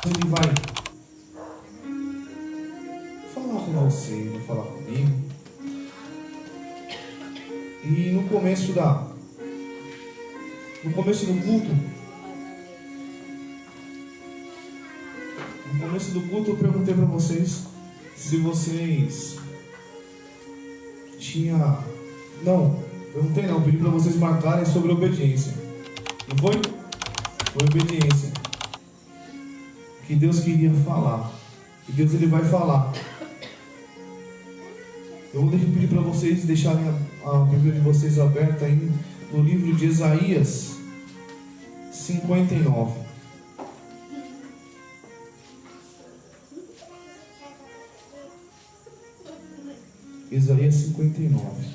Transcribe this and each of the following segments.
Ele vai falar com você, vai falar comigo. E no começo do culto eu perguntei para vocês se vocês pedi para vocês marcarem sobre obediência. Não foi? Foi obediência que Deus queria falar, e Deus ele vai falar. Eu vou pedir para vocês deixarem a Bíblia de vocês aberta aí no livro de Isaías 59. Isaías 59.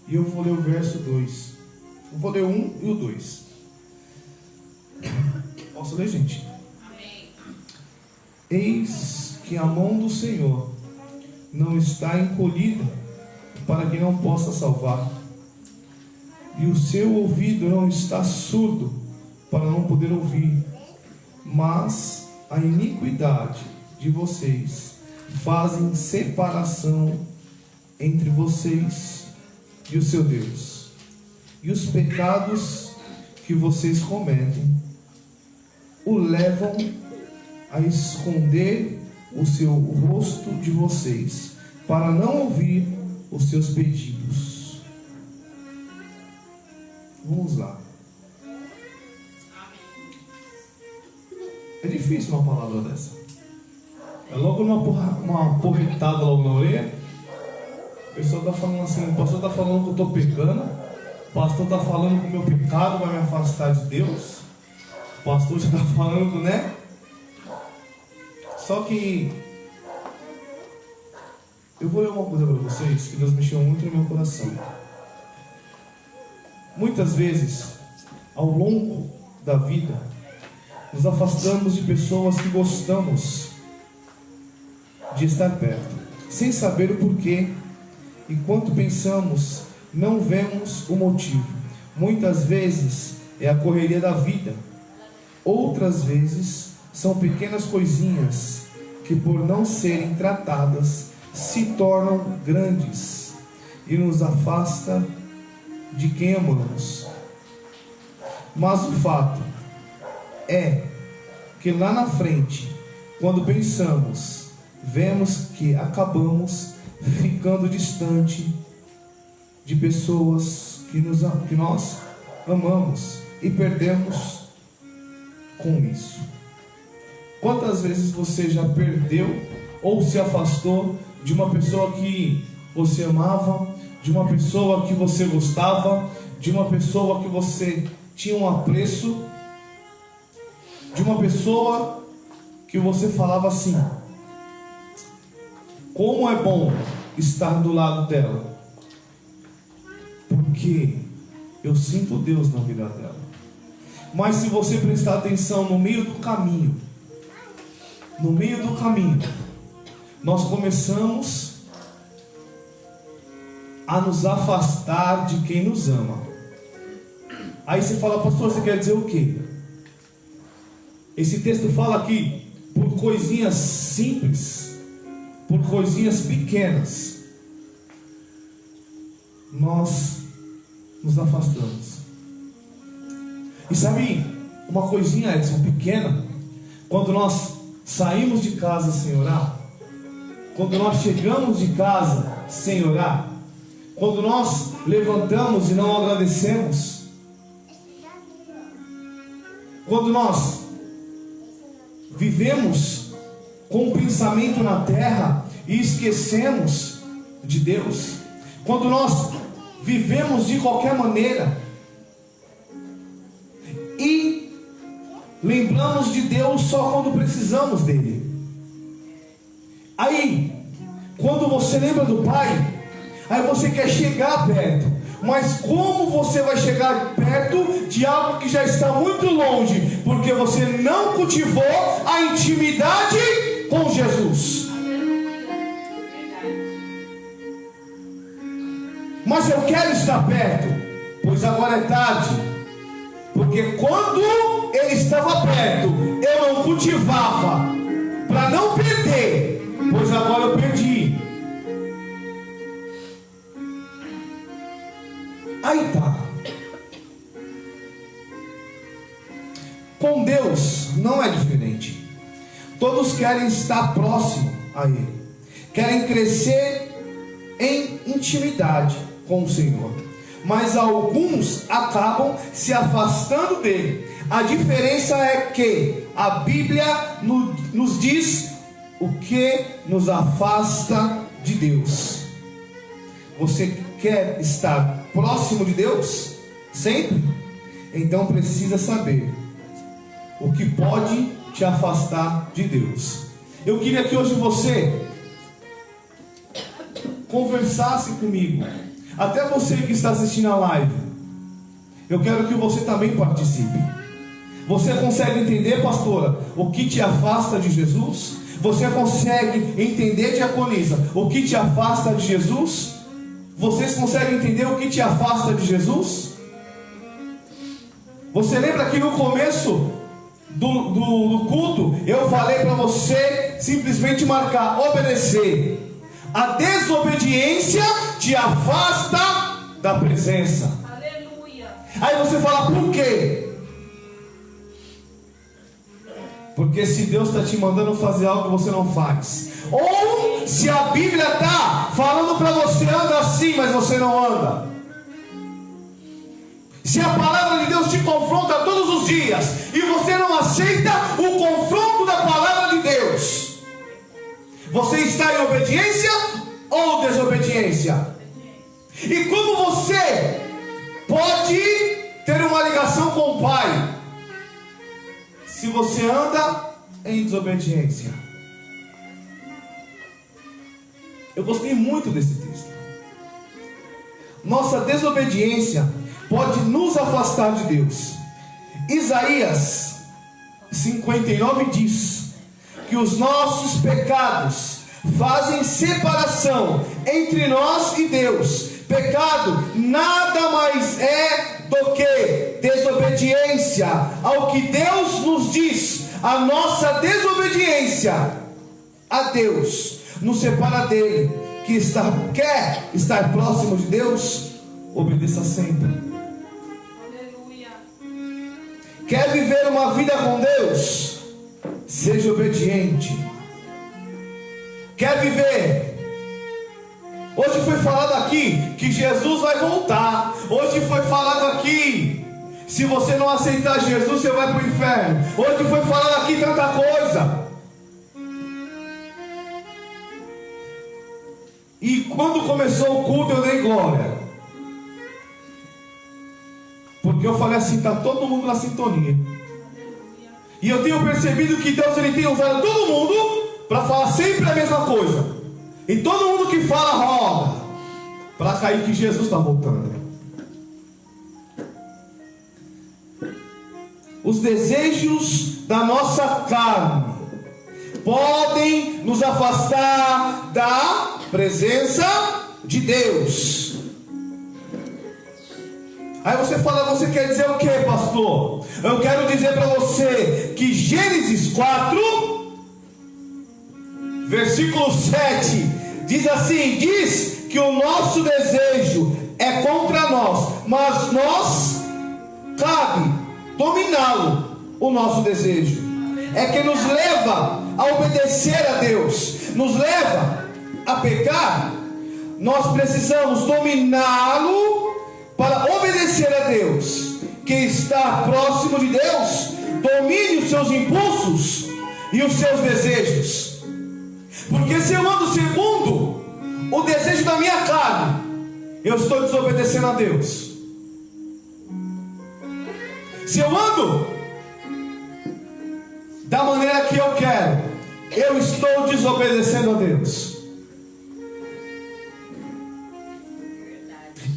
E eu vou ler o verso 2. Eu vou ler o 1 e o 2. Posso ler, gente? Amém. Eis que a mão do Senhor não está encolhida para que não possa salvar, e o seu ouvido não está surdo para não poder ouvir, mas a iniquidade de vocês fazem separação entre vocês e o seu Deus, e os pecados que vocês cometem o levam a esconder o seu rosto de vocês, para não ouvir os seus pedidos. Vamos lá. É difícil uma palavra dessa. É logo uma porretada logo na orelha. A pessoa está falando assim, o pastor está falando que eu estou pecando, o pastor está falando que o meu pecado vai me afastar de Deus, o pastor já está falando, né? Só que eu vou ler uma coisa para vocês que Deus mexeu muito no meu coração. Muitas vezes, ao longo da vida, nos afastamos de pessoas que gostamos de estar perto, sem saber o porquê. Enquanto pensamos, não vemos o motivo. Muitas vezes é a correria da vida. Outras vezes são pequenas coisinhas que, por não serem tratadas, se tornam grandes e nos afasta de quem amamos. Mas o fato é que lá na frente, quando pensamos, vemos que acabamos ficando distante de pessoas que nós amamos e perdemos com isso. Quantas vezes você já perdeu ou se afastou de uma pessoa que você amava, de uma pessoa que você gostava, de uma pessoa que você tinha um apreço, de uma pessoa que você falava assim: como é bom estar do lado dela, porque eu sinto Deus na vida dela. Mas se você prestar atenção no meio do caminho, nós começamos a nos afastar de quem nos ama. Aí você fala: pastor, você quer dizer o quê? Esse texto fala que por coisinhas simples, por coisinhas pequenas, nós nos afastamos. E sabe uma coisinha, Edson, pequena? Quando nós saímos de casa sem orar, quando nós chegamos de casa sem orar, quando nós levantamos e não agradecemos, quando nós vivemos com o pensamento na terra e esquecemos de Deus, quando nós vivemos de qualquer maneira e lembramos de Deus só quando precisamos dele. Aí, quando você lembra do Pai, aí você quer chegar perto. Mas como você vai chegar perto de algo que já está muito longe? Porque você não cultivou a intimidade com Jesus. Mas eu quero estar perto, pois agora é tarde. Porque quando perto eu não cultivava, para não perder, pois agora eu perdi. Aí tá. Com Deus não é diferente. Todos querem estar próximo a Ele, querem crescer em intimidade com o Senhor, mas alguns acabam se afastando dele. A diferença é que a Bíblia nos diz o que nos afasta de Deus. Você quer estar próximo de Deus sempre? Então precisa saber o que pode te afastar de Deus. Eu queria que hoje você conversasse comigo, até você que está assistindo a live. Eu quero que você também participe. Você consegue entender, pastora, o que te afasta de Jesus? Você consegue entender, diaconisa, o que te afasta de Jesus? Vocês conseguem entender o que te afasta de Jesus? Você lembra que no começo do culto eu falei para você simplesmente marcar obedecer. A desobediência te afasta da presença. Aleluia. Aí você fala, por quê? Porque se Deus está te mandando fazer algo que você não faz, ou se a Bíblia está falando para você, anda assim, mas você não anda. Se a palavra de Deus te confronta todos os dias e você não aceita o confronto da palavra de Deus, você está em obediência ou desobediência? E como você pode ter uma ligação com o Pai se você anda em desobediência? Eu gostei muito desse texto. Nossa desobediência pode nos afastar de Deus. Isaías 59 diz que os nossos pecados fazem separação entre nós e Deus. Pecado nada mais é do que desobediência ao que Deus nos diz. A nossa desobediência a Deus nos separa dele. Quer estar próximo de Deus? Obedeça sempre. Aleluia. Quer viver uma vida com Deus? Seja obediente. Quer viver? Hoje foi falado aqui que Jesus vai voltar. Hoje foi falado aqui, se você não aceitar Jesus, você vai para o inferno. Hoje foi falado aqui tanta coisa. E quando começou o culto eu dei glória, porque eu falei assim, está todo mundo na sintonia. E eu tenho percebido que Deus ele tem usado todo mundo para falar sempre a mesma coisa. E todo mundo que fala roda para cair que Jesus está voltando. Os desejos da nossa carne podem nos afastar da presença de Deus. Aí você fala, você quer dizer o que, pastor? Eu quero dizer para você que Gênesis 4, versículo 7, diz assim: diz que o nosso desejo é contra nós, mas nós cabe dominá-lo. O nosso desejo é que nos leva a obedecer a Deus, nos leva a pecar. Nós precisamos dominá-lo para obedecer a Deus. Quem está próximo de Deus, domine os seus impulsos e os seus desejos. Porque se eu ando segundo o desejo da minha carne, eu estou desobedecendo a Deus. Se eu ando da maneira que eu quero, eu estou desobedecendo a Deus.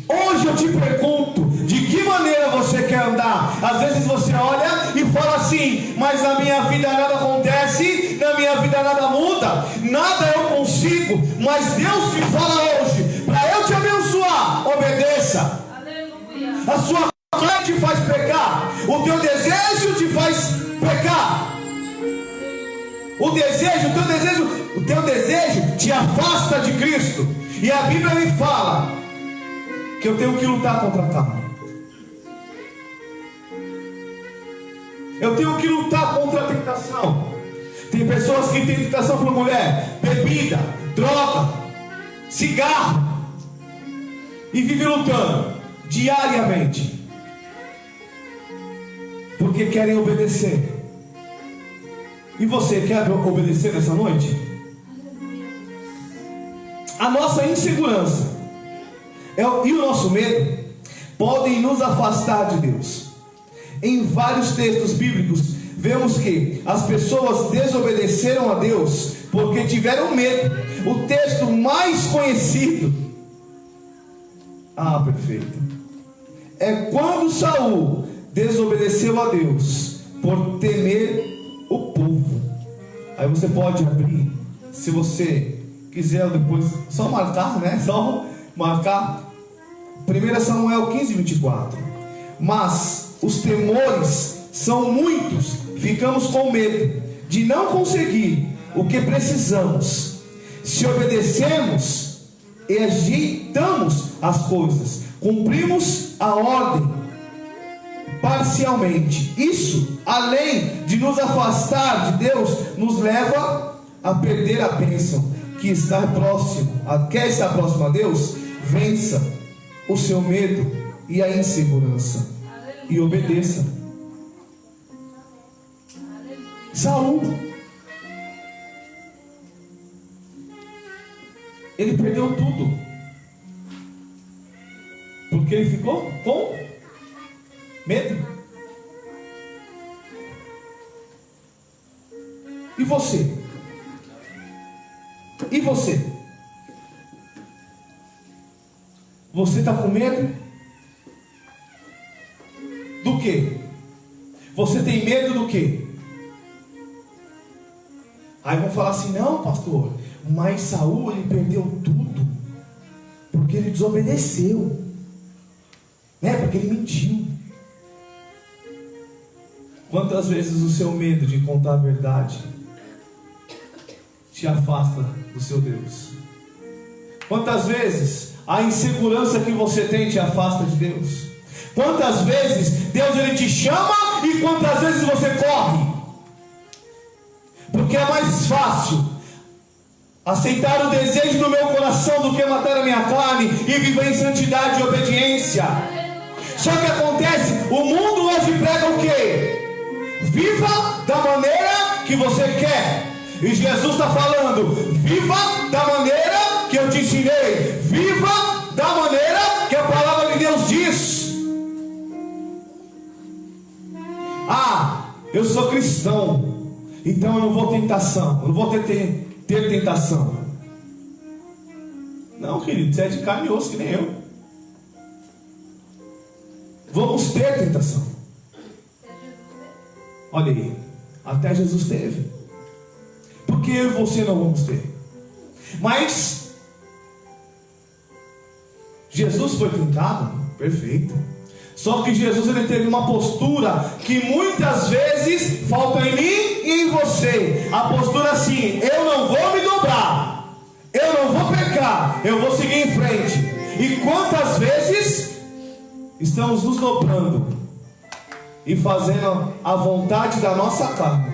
Hoje eu te pergunto, de que maneira você quer andar? Às vezes você olha e fala assim, mas na minha vida nada acontece, na minha vida nada muda, nada eu consigo, mas Deus me fala hoje, para eu te abençoar, obedeça. Aleluia. A sua carne te faz pecar, o teu desejo te faz pecar. O teu desejo te afasta de Cristo. E a Bíblia me fala que eu tenho que lutar contra a carne. Eu tenho que lutar contra a tentação. Tem pessoas que têm tentação por mulher, bebida, droga, cigarro, e vivem lutando diariamente, porque querem obedecer. E você quer obedecer nessa noite? A nossa insegurança e o nosso medo podem nos afastar de Deus. Em vários textos bíblicos vemos que as pessoas desobedeceram a Deus porque tiveram medo. O texto mais conhecido, perfeito, é quando Saul desobedeceu a Deus por temer o povo. Aí você pode abrir, se você quiser depois, só marcar, né? Só marcar 1 Samuel 15:24. Mas os temores são muitos, ficamos com medo de não conseguir o que precisamos. Se obedecemos e ajeitamos as coisas, cumprimos a ordem parcialmente, isso, além de nos afastar de Deus, nos leva a perder a bênção que está próximo. Quer estar próximo a Deus? Vença o seu medo e a insegurança e obedeça. Saul, ele perdeu tudo porque ele ficou com medo. E você? E você? Você está com medo? Do quê? Você tem medo do quê? Aí vão falar assim: não, pastor, mas Saul, ele perdeu tudo porque ele desobedeceu, né? Porque ele mentiu. Quantas vezes o seu medo de contar a verdade te afasta do seu Deus? Quantas vezes a insegurança que você tem te afasta de Deus? Quantas vezes Deus ele te chama e quantas vezes você corre? Porque é mais fácil aceitar o desejo do meu coração do que matar a minha carne e viver em santidade e obediência. Só que acontece, o mundo hoje prega o quê? Viva da maneira que você quer. E Jesus está falando: viva da maneira que eu te ensinei. Viva da maneira que a palavra de Deus diz. Eu sou cristão, então eu não vou tentação, eu não vou ter tentação. Não, querido, você é de carne e osso que nem eu. Vamos ter tentação. Olha aí, até Jesus teve. Porque eu e você não vamos ter. Mas Jesus foi tentado, perfeito. Só que Jesus ele teve uma postura que muitas vezes falta em mim e em você. A postura assim: eu não vou me dobrar, eu não vou pecar, eu vou seguir em frente. E quantas vezes estamos nos dobrando e fazendo a vontade da nossa carne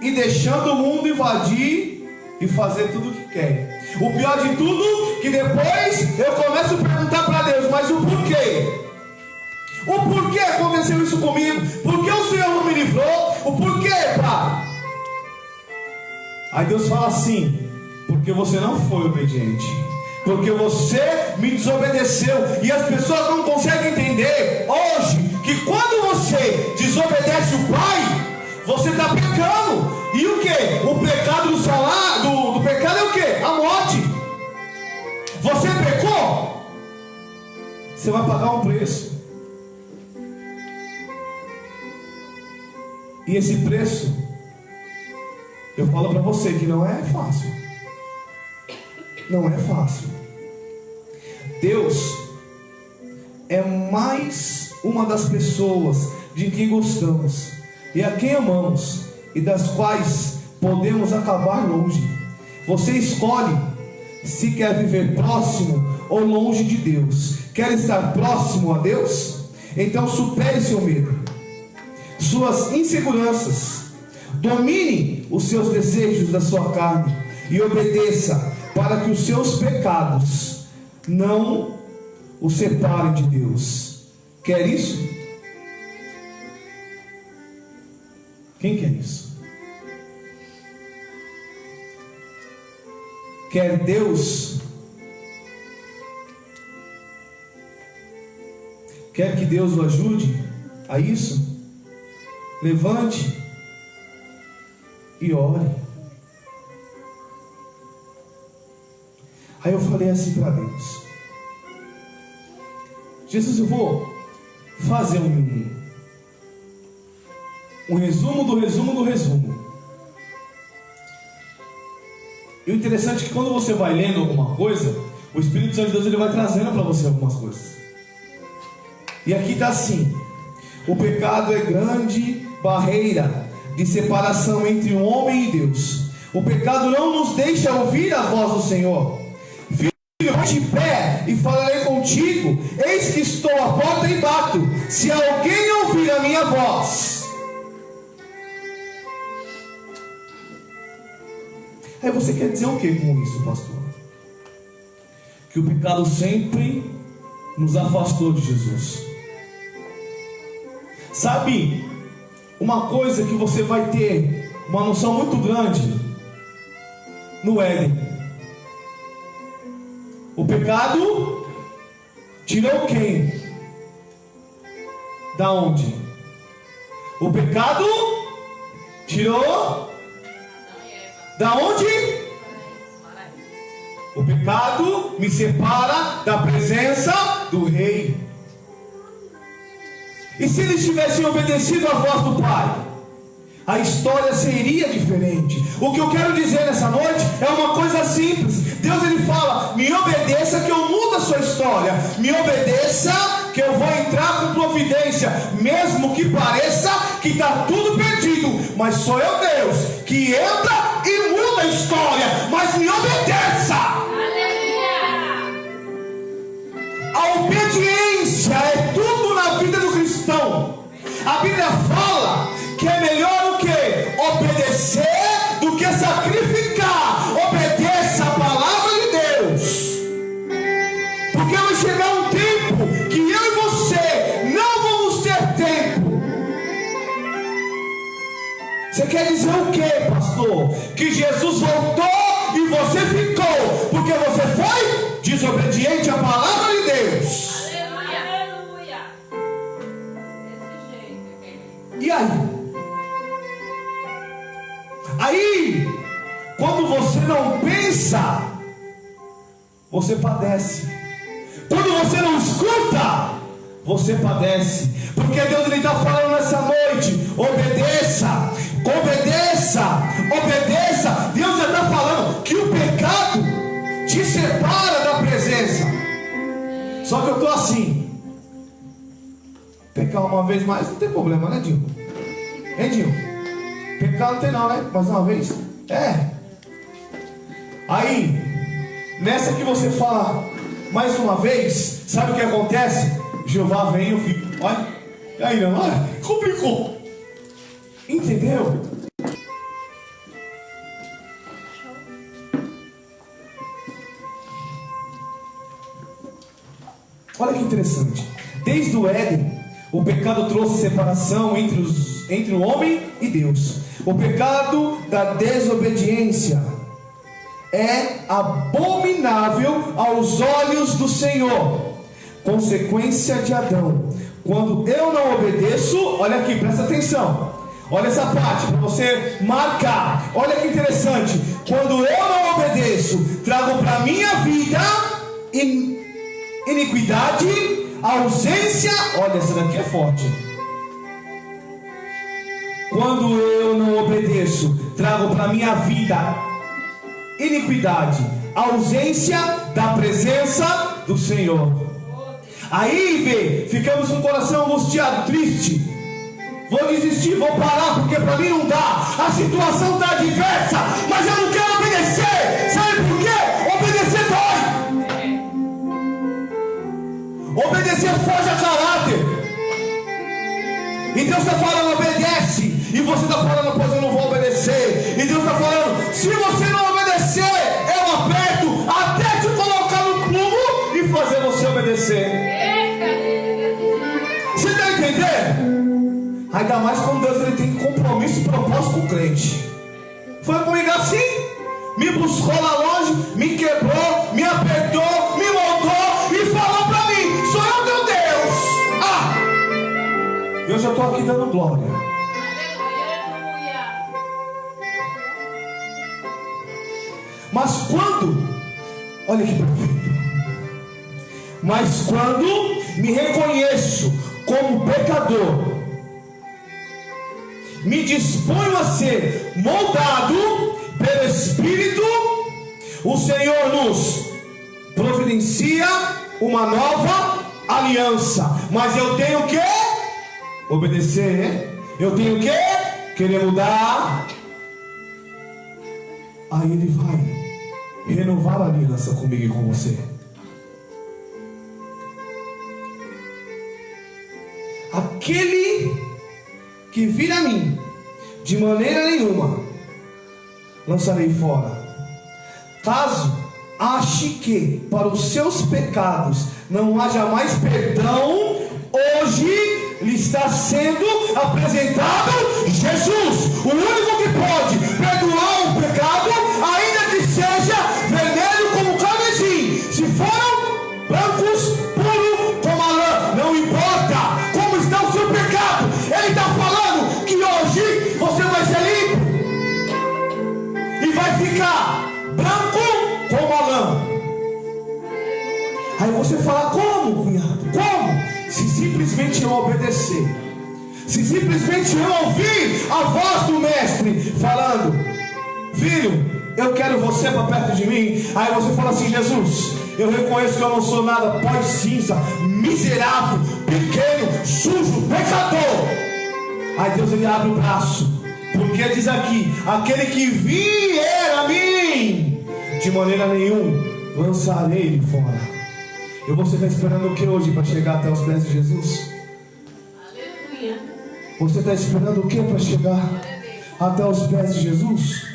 e deixando o mundo invadir e fazer tudo o que quer. O pior de tudo, que depois eu começo a perguntar para Deus: mas o porquê? O porquê aconteceu isso comigo? Por que o Senhor não me livrou? O porquê, Pai? Aí Deus fala assim: porque você não foi obediente, porque você me desobedeceu. E as pessoas não conseguem entender hoje que quando você desobedece o Pai, você está pecando. E o que? O pecado do salário do pecado é o que? A morte. Você pecou, você vai pagar um preço. E esse preço, eu falo para você que não é fácil. Não é fácil. Deus é mais uma das pessoas de quem gostamos e a quem amamos e das quais podemos acabar longe. Você escolhe se quer viver próximo ou longe de Deus. Quer estar próximo a Deus? Então supere seu medo, suas inseguranças, domine os seus desejos da sua carne e obedeça, para que os seus pecados não o separem de Deus. Quer isso? Quem quer isso? Quer Deus? Quer que Deus o ajude a isso? Levante e ore. Aí eu falei assim para Deus: Jesus, eu vou fazer um resumo do resumo do resumo. E o interessante é que quando você vai lendo alguma coisa, o Espírito Santo de Deus ele vai trazendo para você algumas coisas. E aqui está assim: o pecado é grande barreira de separação entre o homem e Deus. O pecado não nos deixa ouvir a voz do Senhor. Filho, de pé e falarei contigo. Eis que estou à porta e bato. Se alguém ouvir a minha voz. Aí você quer dizer o que com isso, pastor? Que o pecado sempre nos afastou de Jesus. Sabe, uma coisa que você vai ter uma noção muito grande no Éden: o pecado tirou quem? Da onde? O pecado tirou da onde? O pecado me separa da presença do Rei. E se eles tivessem obedecido à voz do Pai, a história seria diferente. O que eu quero dizer nessa noite é uma coisa simples. Deus ele fala: me obedeça que eu mudo a sua história. Me obedeça que eu vou entrar com providência. Mesmo que pareça que está tudo perdido, mas sou eu, Deus, que entra e muda a história. Mas me obedeça. A obediência é tudo na vida do cristão. A Bíblia fala que é melhor o que? Obedecer do que sacrificar. Obedeça a palavra de Deus, porque vai chegar um tempo que eu e você não vamos ter tempo. Você quer dizer o que, pastor? Que Jesus voltou e você ficou porque você foi desobediente à palavra de Deus. Aleluia. Desse jeito. E aí? Aí, quando você não pensa, você padece. Quando você não escuta, você padece. Porque Deus está falando nessa noite: obedeça, obedeça, obedeça. Deus já está falando que o pecado te separa da presença. Só que eu estou assim: pecar uma vez mais não tem problema, né, Dinho? Hein, Dinho? Pecar não tem não, né? Mais uma vez? É. Aí, nessa que você fala mais uma vez, sabe o que acontece? Jeová vem e eu fico: olha, e aí não, olha, complicou. Entendeu? Olha que interessante. Desde o Éden, o pecado trouxe separação entre o homem e Deus. O pecado da desobediência é abominável aos olhos do Senhor. Consequência de Adão. Quando eu não obedeço, olha aqui, presta atenção. Olha essa parte para você marcar. Olha que interessante. Quando eu não obedeço, trago para minha vida iniquidade, ausência. Olha, essa daqui é forte. Quando eu não obedeço, trago para minha vida iniquidade, ausência da presença do Senhor. Aí ficamos com o coração angustiado, triste. Vou desistir, vou parar, porque para mim não dá. A situação está adversa, mas eu não quero obedecer. Sabe por quê? Obedecer dói. Obedecer foge a caráter. E Deus está falando, obedece. E você está falando, pois eu não vou obedecer. E Deus está falando, se você não obedecer, eu aperto até te colocar no plumo e fazer você obedecer. Você está entendendo? Ainda mais quando Deus ele tem compromisso e propósito com o crente. Foi comigo assim. Me buscou lá longe, me quebrou, me apertou, me moldou e falou para mim, sou eu teu Deus. Eu já estou aqui dando glória. Mas quando, olha que perfeito. Mas quando me reconheço como pecador, me disponho a ser moldado pelo Espírito, o Senhor nos providencia uma nova aliança. Mas eu tenho o que? Obedecer. Eu tenho o que? Querer mudar. Aí Ele vai renovar a aliança comigo e com você. Aquele que vir a mim, de maneira nenhuma lançarei fora. Caso ache que para os seus pecados não haja mais perdão, hoje lhe está sendo apresentado Jesus, o único que pode perdoar o pecado, ainda que seja vermelho como carmesim. Se foram brancos, puro como a lã, não importa como está o seu pecado. Ele está falando que hoje você vai ser limpo e vai ficar branco como a lã. Aí você fala, como, cunhado? Como? Se simplesmente eu obedecer, se simplesmente eu ouvir a voz do mestre falando, filho, eu quero você para perto de mim. Aí você fala assim, Jesus, eu reconheço que eu não sou nada, pó e cinza, miserável, pequeno, sujo, pecador. Aí Deus ele abre o braço, porque diz aqui, aquele que vier a mim, de maneira nenhuma lançarei ele fora. E você está esperando o que hoje para chegar até os pés de Jesus? Aleluia. Você está esperando o que para chegar até os pés de Jesus?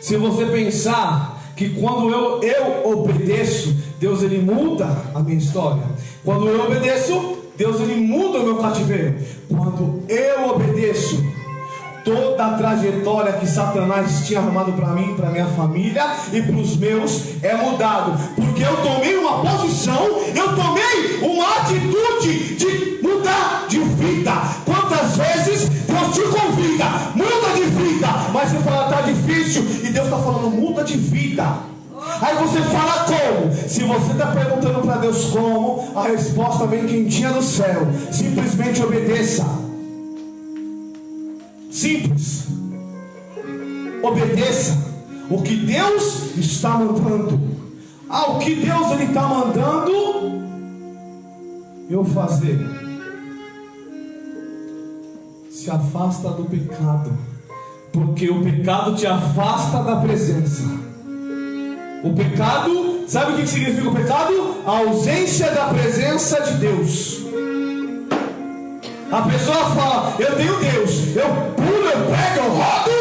Se você pensar que quando eu obedeço, Deus ele muda a minha história. Quando eu obedeço, Deus ele muda o meu cativeiro. Quando eu obedeço, toda a trajetória que Satanás tinha armado para mim, para minha família e para os meus é mudado, porque eu tomei uma posição, eu tomei uma atitude de mudar de vida. Quantas vezes Deus te convida, muda de vida, mas você fala, tá difícil, e Deus está falando, muda de vida. Aí você fala como? Se você está perguntando para Deus como, a resposta vem quentinha do céu. Simplesmente obedeça. Simples. Obedeça o que Deus está mandando. O que Deus ele está mandando eu fazer. Se afasta do pecado, porque o pecado te afasta da presença. O pecado, sabe o que significa o pecado? A ausência da presença de Deus. A pessoa fala, eu tenho Deus, eu pulo, eu pego, eu rodo,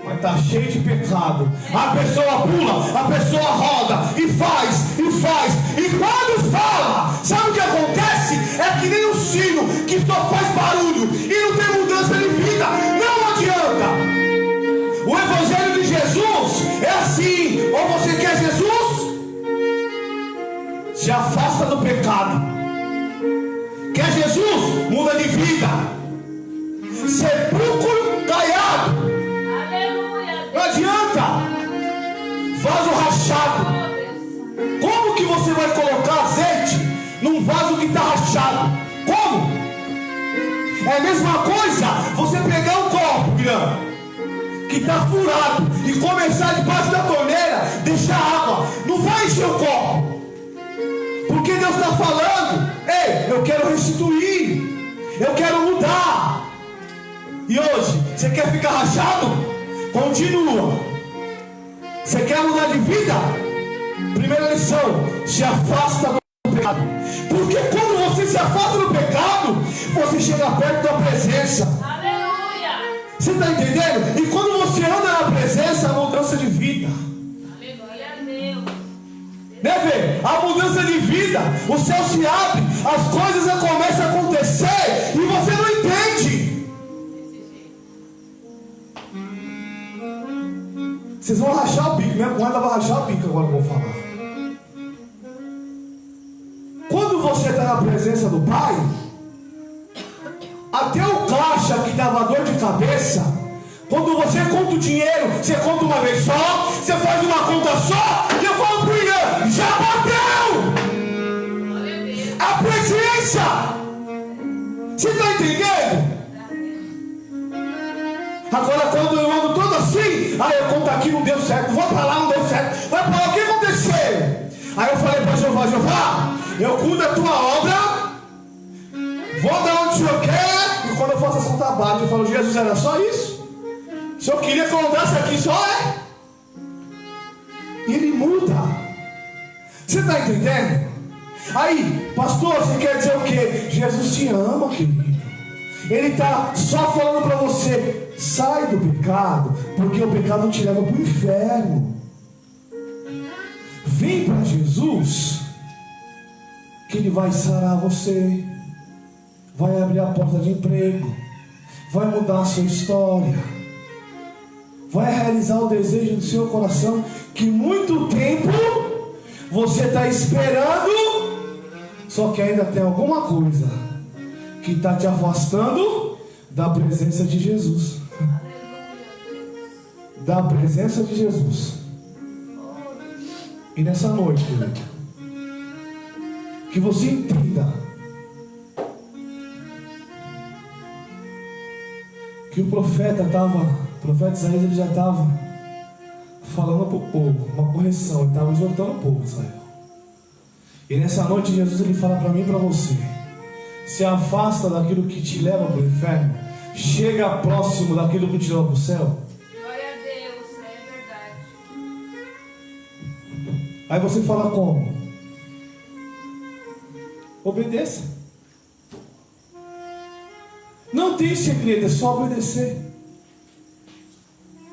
mas está cheio de pecado. A pessoa pula, a pessoa roda, e faz, e quando fala, sabe o que acontece? É que nem um sino que só faz barulho e não tem mudança de vida. Não adianta. O evangelho de Jesus é assim, ou você quer Jesus, se afasta do pecado. Quer Jesus? Muda de vida. Sepulcro caiado. Aleluia. Não adianta. Vaso rachado. Como que você vai colocar azeite num vaso que está rachado? Como? É a mesma coisa você pegar um copo grande, que está furado e começar debaixo da torneira, deixar água, não vai encher o copo. Porque Deus está falando: ei, eu quero restituir, eu quero mudar. E hoje, você quer ficar rachado? Continua. Você quer mudar de vida? Primeira lição: se afasta do pecado. Porque quando você se afasta do pecado, você chega perto da presença. Aleluia! Você está entendendo? E quando você anda na presença, a mudança de vida. Aleluia a Deus. Né, Vê? A mudança de vida, o céu se abre, as coisas começam a acontecer e você não entende. Vocês vão rachar o bico, minha cunhada vai rachar o bico agora que eu vou falar. Quando você está na presença do Pai, até o caixa que dava dor de cabeça, quando você conta o dinheiro, você conta uma vez só, você faz uma conta só, e eu falo pro Ian, já bateu! A presença! Você está entendendo? Agora quando eu ando todo assim, aí eu conto aqui, não deu certo, vou para lá, não deu certo, vai para lá, o que aconteceu? Aí eu falei para Jeová: Jeová, eu cuido da tua obra, vou dar onde o Senhor quer. E quando eu faço essa conta baixa, eu falo: Jesus, era só isso? O Senhor queria que eu andasse aqui só, é? E Ele muda. Você está entendendo? Aí, pastor, você quer dizer o quê? Jesus te ama, querido. Ele está só falando para você: sai do pecado, porque o pecado te leva para o inferno. Vem para Jesus, que Ele vai sarar você, vai abrir a porta de emprego, vai mudar a sua história, vai realizar o desejo do seu coração, que muito tempo você está esperando, só que ainda tem alguma coisa que está te afastando da presença de Jesus. Da presença de Jesus. E nessa noite, querido, que você entenda que o profeta Isaías, ele já estava falando para o povo, uma correção, ele estava exortando o povo, Israel. E nessa noite Jesus, ele fala para mim e para você: se afasta daquilo que te leva para o inferno, chega próximo daquilo que te leva para o céu. Glória a Deus, é verdade. Aí você fala como? Obedeça. Não tem segredo, é só obedecer.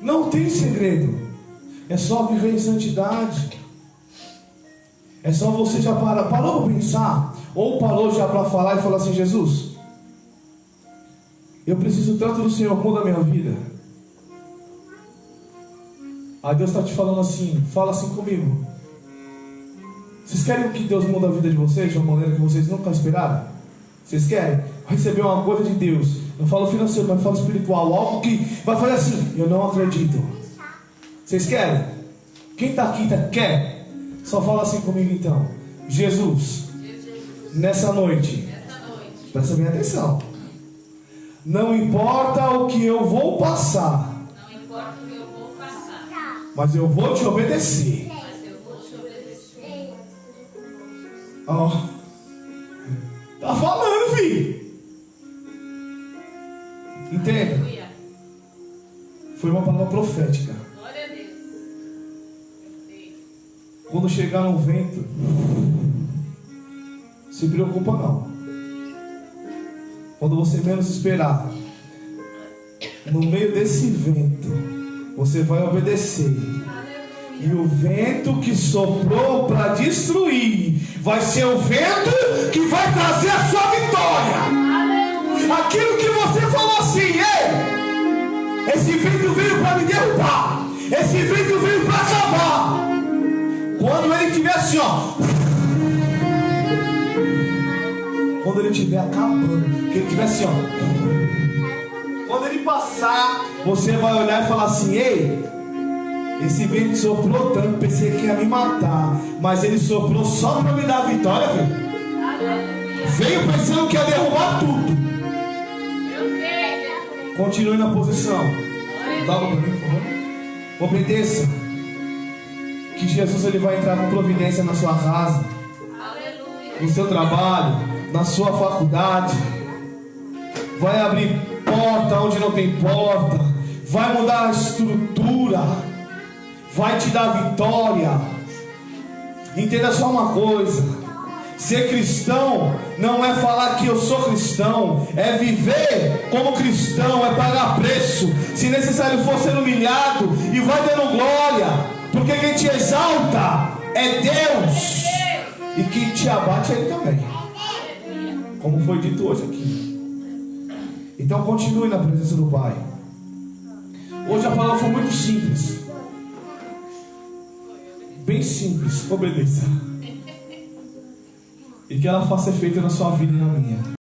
Não tem segredo, é só viver em santidade. É só você já parou para pensar, ou parou já para falar e falar assim: Jesus, eu preciso tanto do Senhor, muda a minha vida. Aí Deus está te falando assim, fala assim comigo: vocês querem que Deus mude a vida de vocês de uma maneira que vocês nunca esperaram? Vocês querem receber uma coisa de Deus? Não falo financeiro, mas falo espiritual, algo que vai fazer assim: eu não acredito. Vocês querem? Quem está aqui quer? Só fala assim comigo então: Jesus, nessa noite, presta bem atenção. Não importa o que eu vou passar, mas eu vou te obedecer. Oh, tá falando, filho. Entenda? Foi uma palavra profética. Glória a Deus. Quando chegar no vento, se preocupa não. Quando você menos esperar, no meio desse vento, você vai obedecer. E o vento que soprou para destruir vai ser o vento que vai trazer a sua vitória. Aquilo que você falou assim: ei, esse vento veio para me derrubar, esse vento veio para acabar. Quando ele estiver assim, ó, quando ele estiver acabando, que ele estiver assim, ó, quando ele passar, você vai olhar e falar assim: ei, esse vento soprou tanto, pensei que ia me matar, mas ele soprou só para me dar a vitória, velho. Veio pensando que ia derrubar tudo. Continue na posição. Dá para mim, por favor. Obedeça. Que Jesus ele vai entrar com providência na sua casa, Aleluia. no seu trabalho, na sua faculdade. Vai abrir porta onde não tem porta. Vai mudar a estrutura. Vai te dar vitória. Entenda só uma coisa. Ser cristão não é falar que eu sou cristão. É viver como cristão. É pagar preço. Se necessário for ser humilhado. E vai dando glória. Porque quem te exalta é Deus. E quem te abate é Ele também. Como foi dito hoje aqui. Então continue na presença do Pai. Hoje a palavra foi muito simples. Bem simples. Obedeça. E que ela faça efeito na sua vida e na minha.